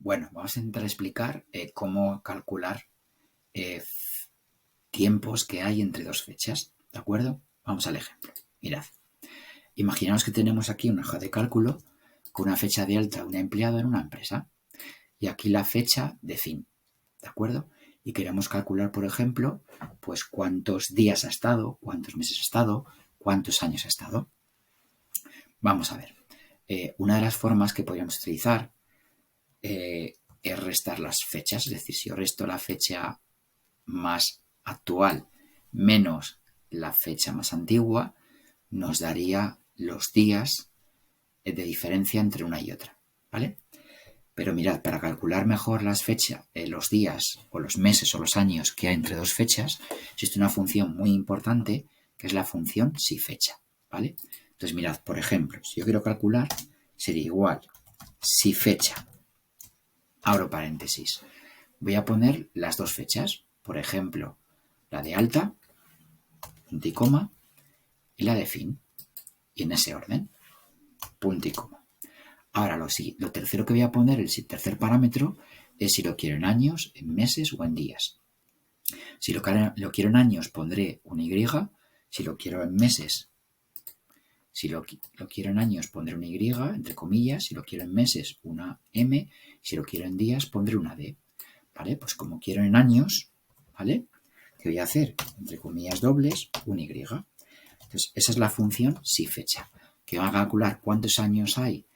Bueno, vamos a intentar explicar cómo calcular tiempos que hay entre dos fechas, ¿de acuerdo? Vamos al ejemplo. Mirad, imaginaos que tenemos aquí una hoja de cálculo con una fecha de alta de un empleado en una empresa y aquí la fecha de fin, ¿de acuerdo? Y queremos calcular, por ejemplo, pues cuántos días ha estado, cuántos meses ha estado, cuántos años ha estado. Vamos a ver. Una de las formas que podríamos utilizar es restar las fechas, es decir, si yo resto la fecha más actual menos la fecha más antigua, nos daría los días de diferencia entre una y otra, ¿vale? Pero mirad, para calcular mejor las fechas, los días o los meses o los años que hay entre dos fechas, existe una función muy importante que es la función si fecha, ¿vale? Entonces mirad, por ejemplo, si yo quiero calcular, sería igual si fecha, abro paréntesis, voy a poner las dos fechas, por ejemplo, la de alta, punto y coma, y la de fin, y en ese orden, punto y coma. Ahora lo tercero que voy a poner, el tercer parámetro, es si lo quiero en años, en meses o en días. Si lo quiero en años pondré una Y, si lo quiero en meses, si lo quiero en años pondré una Y, entre comillas, si lo quiero en meses una M, si lo quiero en días pondré una D. ¿Vale? Pues como quiero en años, ¿vale? ¿Qué voy a hacer? Entre comillas dobles, un Y. Entonces, esa es la función si fecha, que va a calcular cuántos años hay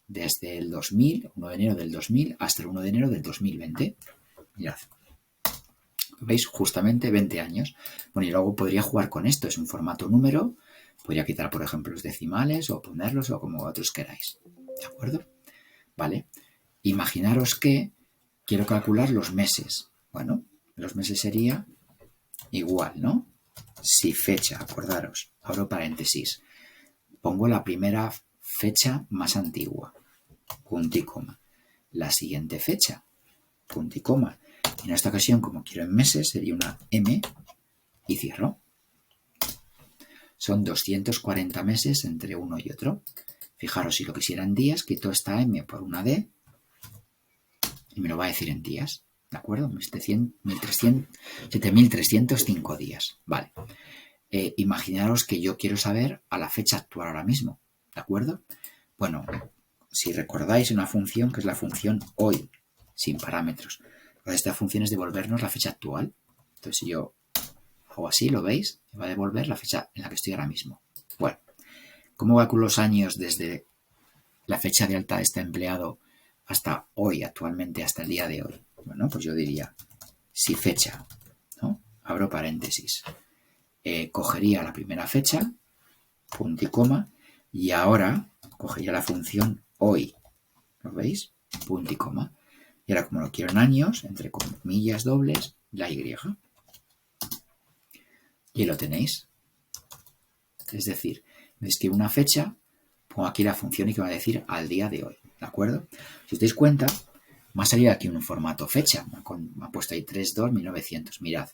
desde el 2000, 1 de enero del 2000, hasta el 1 de enero del 2020. Mirad. ¿Veis? Justamente 20 años. Bueno, y luego podría jugar con esto. Es un formato número. Podría quitar, por ejemplo, los decimales o ponerlos o como vosotros queráis. ¿De acuerdo? Vale. Imaginaros que quiero calcular los meses. Bueno, los meses sería igual, ¿no? Si fecha, acordaros, abro paréntesis, pongo la primera fecha más antigua, punto y coma. La siguiente fecha, punto y coma. Y en esta ocasión, como quiero en meses, sería una M y cierro. Son 240 meses entre uno y otro. Fijaros, si lo quisiera en días, quito esta M por una D y me lo va a decir en días. ¿De acuerdo? 7.305 días. Vale. Imaginaros que yo quiero saber a la fecha actual ahora mismo. ¿De acuerdo? Bueno, si recordáis una función que es la función hoy, sin parámetros. Esta función es devolvernos la fecha actual. Entonces, si yo hago así, ¿lo veis? Me va a devolver la fecha en la que estoy ahora mismo. Bueno, ¿cómo calculo los años desde la fecha de alta de este empleado hasta hoy, actualmente, hasta el día de hoy? Bueno, pues yo diría, si fecha, ¿no? Abro paréntesis. Cogería la primera fecha, punto y coma, y ahora cogería la función hoy. ¿Lo veis? Punto y coma. Y ahora, como lo quiero en años, entre comillas dobles, la Y. Y lo tenéis. Es decir, me escribo una fecha, pongo aquí la función y que va a decir al día de hoy. ¿De acuerdo? Si os dais cuenta, me ha salido aquí un formato fecha. Me ha puesto ahí 3.2.1900. Mirad,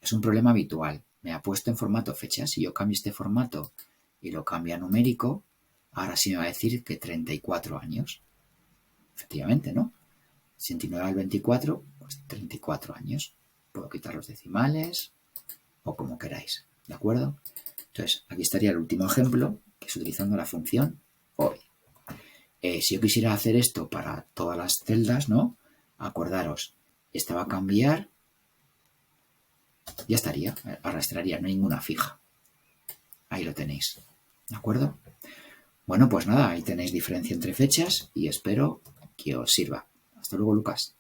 es un problema habitual. Me ha puesto en formato fecha. Si yo cambio este formato y lo cambio a numérico, ahora sí me va a decir que 34 años. Efectivamente, ¿no? 69 al 24, pues 34 años. Puedo quitar los decimales o como queráis. ¿De acuerdo? Entonces, aquí estaría el último ejemplo, que es utilizando la función hoy. Si yo quisiera hacer esto para todas las celdas, ¿no? Acordaros, esta va a cambiar, ya estaría, arrastraría, no hay ninguna fija. Ahí lo tenéis, ¿de acuerdo? Bueno, pues nada, ahí tenéis diferencia entre fechas y espero que os sirva. Hasta luego, Lucas.